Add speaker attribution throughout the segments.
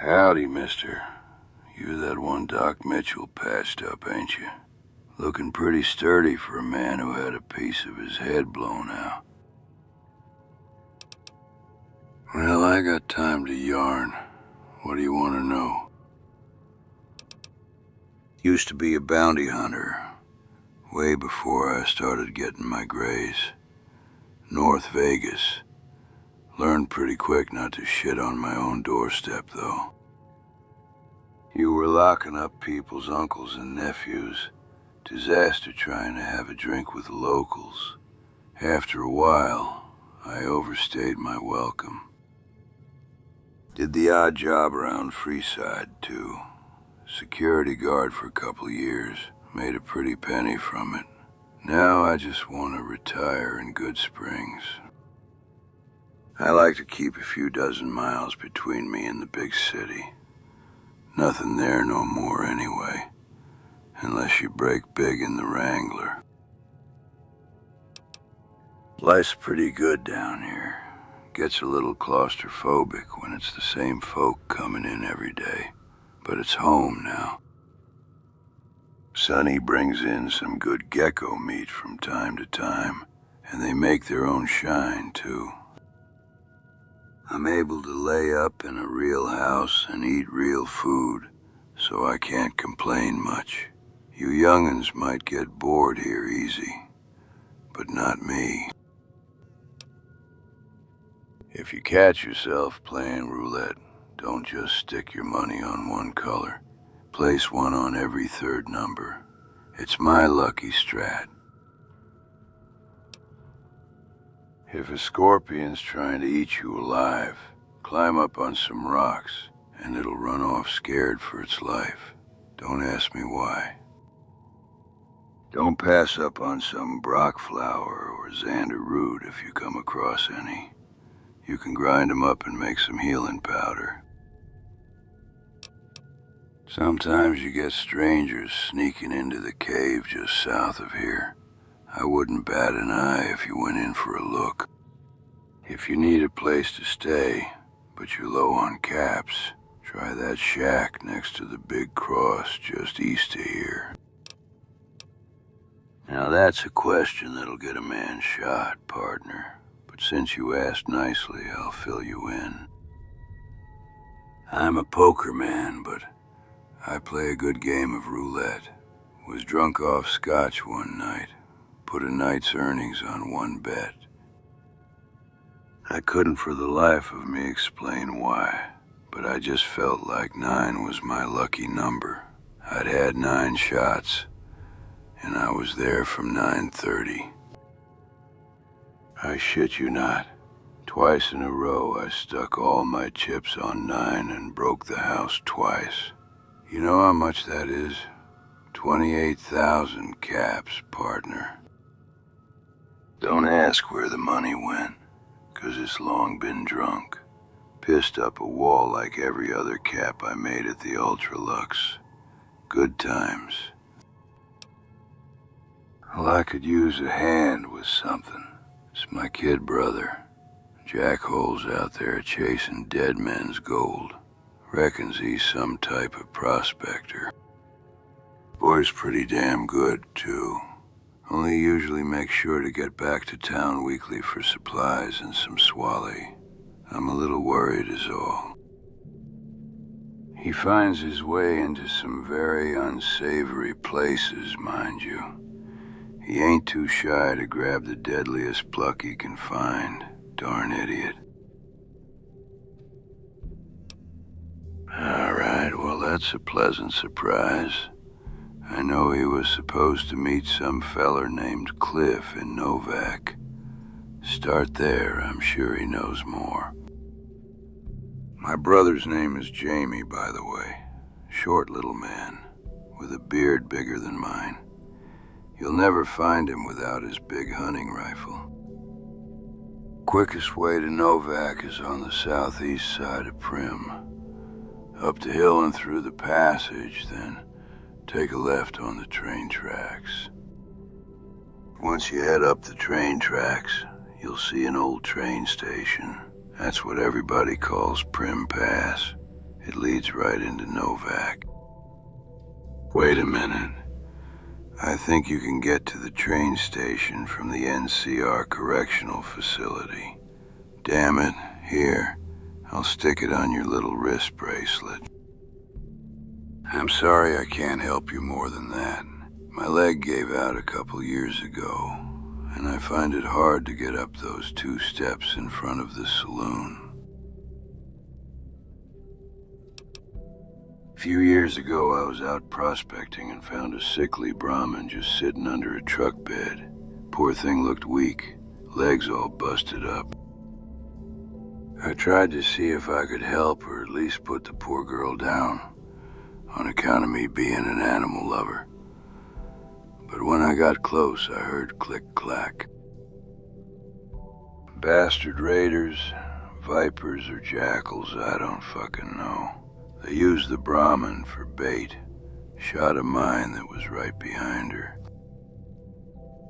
Speaker 1: Howdy, mister. You're that one Doc Mitchell patched up, ain't you? Looking pretty sturdy for a man who had a piece of his head blown out. Well, I got time to yarn. What do you want to know? Used to be a bounty hunter, way before I started getting my grays. North Vegas. Learned pretty quick not to shit on my own doorstep, though. You were locking up people's uncles and nephews. Disaster trying to have a drink with the locals. After a while, I overstayed my welcome. Did the odd job around Freeside, too. Security guard for a couple years. Made a pretty penny from it. Now I just want to retire in Goodsprings. I like to keep a few dozen miles between me and the big city. Nothing there no more anyway, unless you break big in the Wrangler. Life's pretty good down here. Gets a little claustrophobic when it's the same folk coming in every day, but it's home now. Sonny brings in some good gecko meat from time to time, and they make their own shine, too. I'm able to lay up in a real house and eat real food, so I can't complain much. You young'uns might get bored here easy, but not me. If you catch yourself playing roulette, don't just stick your money on one color. Place one on every third number. It's my lucky strat. If a scorpion's trying to eat you alive, climb up on some rocks, and it'll run off scared for its life. Don't ask me why. Don't pass up on some Brock flower or Xander root if you come across any. You can grind them up and make some healing powder. Sometimes you get strangers sneaking into the cave just south of here. I wouldn't bat an eye if you went in for a look. If you need a place to stay, but you're low on caps, try that shack next to the big cross just east of here. Now that's a question that'll get a man shot, partner. But since you asked nicely, I'll fill you in. I'm a poker man, but I play a good game of roulette. Was drunk off scotch one night. Put a night's earnings on one bet. I couldn't for the life of me explain why, but I just felt like 9 was my lucky number. I'd had 9 shots, and I was there from 9:30. I shit you not. Twice in a row I stuck all my chips on 9 and broke the house twice. You know how much that is? 28,000 caps, partner. Don't ask where the money went, 'cause it's long been drunk. Pissed up a wall like every other cap I made at the Ultralux. Good times. Well, I could use a hand with something. It's my kid brother. Jackhole's out there chasing dead men's gold. Reckons he's some type of prospector. Boy's pretty damn good, too. Only usually makes sure to get back to town weekly for supplies and some swally. I'm a little worried is all. He finds his way into some very unsavory places, mind you. He ain't too shy to grab the deadliest pluck he can find. Darn idiot. All right, well, that's a pleasant surprise. I know he was supposed to meet some feller named Cliff in Novac. Start there, I'm sure he knows more. My brother's name is Jamie, by the way. Short little man, with a beard bigger than mine. You'll never find him without his big hunting rifle. Quickest way to Novac is on the southeast side of Prim. Up the hill and through the passage, then take a left on the train tracks. Once you head up the train tracks, you'll see an old train station. That's what everybody calls Prim Pass. It leads right into Novac. Wait a minute. I think you can get to the train station from the NCR Correctional Facility. Damn it, here. I'll stick it on your little wrist bracelet. I'm sorry I can't help you more than that. My leg gave out a couple years ago, and I find it hard to get up those 2 steps in front of the saloon. A few years ago, I was out prospecting and found a sickly Brahmin just sitting under a truck bed. Poor thing looked weak, legs all busted up. I tried to see if I could help or at least put the poor girl down, on account of me being an animal lover. But when I got close, I heard click-clack. Bastard raiders, vipers or jackals, I don't fucking know. They used the Brahmin for bait, shot a mine that was right behind her.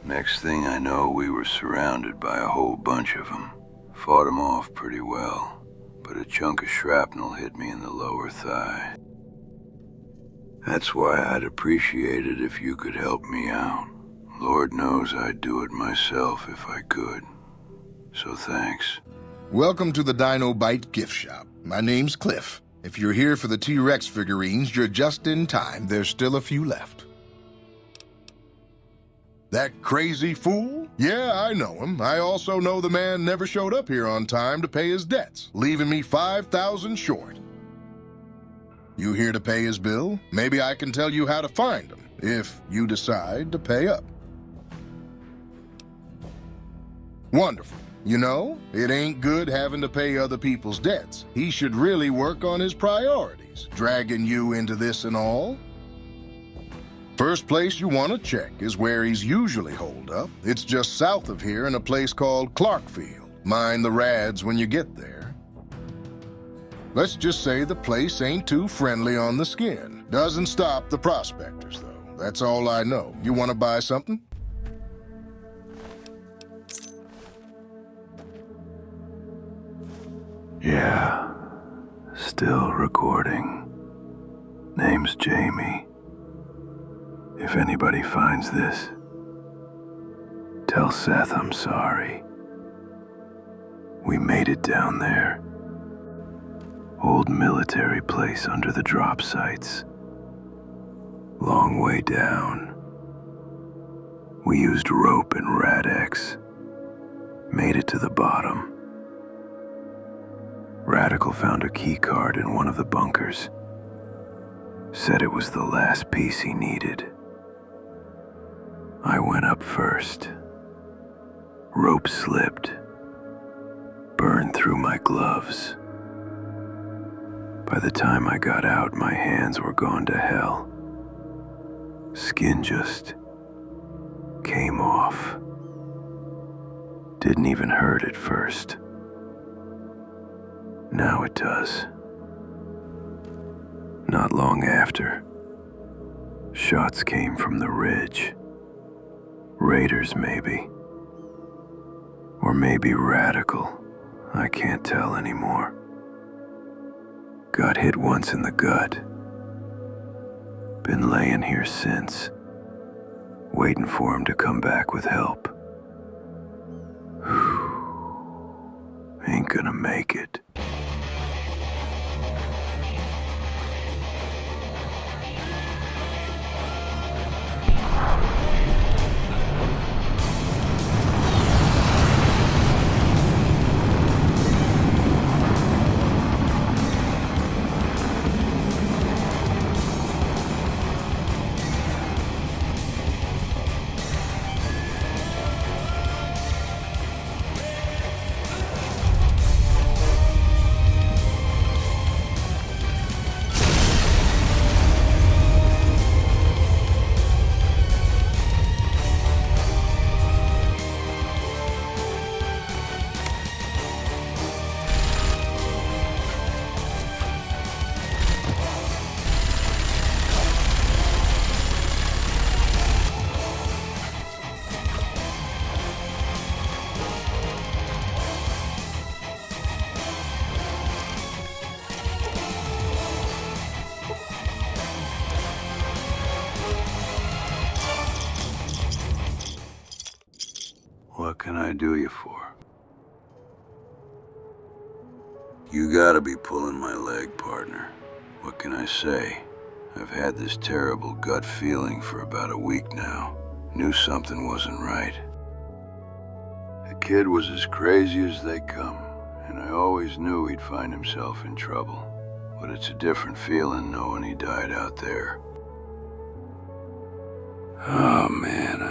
Speaker 1: Next thing I know, we were surrounded by a whole bunch of them. Fought them off pretty well, but a chunk of shrapnel hit me in the lower thigh. That's why I'd appreciate it if you could help me out. Lord knows I'd do it myself if I could. So thanks.
Speaker 2: Welcome to the Dino Bite gift shop. My name's Cliff. If you're here for the T-Rex figurines, you're just in time. There's still a few left. That crazy fool? Yeah, I know him. I also know the man never showed up here on time to pay his debts, leaving me $5,000 short. You here to pay his bill? Maybe I can tell you how to find him, if you decide to pay up. Wonderful. You know, it ain't good having to pay other people's debts. He should really work on his priorities, dragging you into this and all. First place you want to check is where he's usually holed up. It's just south of here in a place called Clarkfield. Mind the rads when you get there. Let's just say the place ain't too friendly on the skin. Doesn't stop the prospectors, though. That's all I know. You want to buy something?
Speaker 1: Yeah, still recording. Name's Jamie. If anybody finds this, tell Seth I'm sorry. We made it down there. Old military place under the drop sites. Long way down. We used rope and Rad-X. Made it to the bottom. Radical found a key card in one of the bunkers. Said it was the last piece he needed. I went up first. Rope slipped. Burned through my gloves. By the time I got out, my hands were gone to hell. Skin just came off. Didn't even hurt at first. Now it does. Not long after, shots came from the ridge. Raiders, maybe. Or maybe Radical. I can't tell anymore. Got hit once in the gut. Been laying here since, waiting for him to come back with help. Ain't gonna make it. can I do you for? You gotta be pulling my leg, partner. What can I say? I've had this terrible gut feeling for about a week now. Knew something wasn't right. The kid was as crazy as they come, and I always knew he'd find himself in trouble. But it's a different feeling knowing he died out there. Oh man,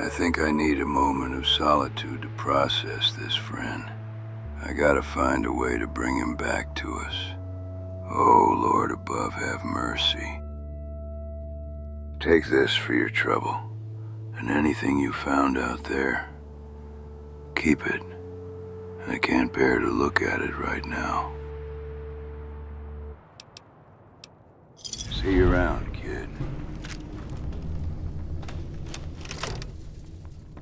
Speaker 1: I think I need a moment of solitude to process this, friend. I gotta find a way to bring him back to us. Oh, Lord above, have mercy. Take this for your trouble, and anything you found out there, keep it. I can't bear to look at it right now. See you around, kid.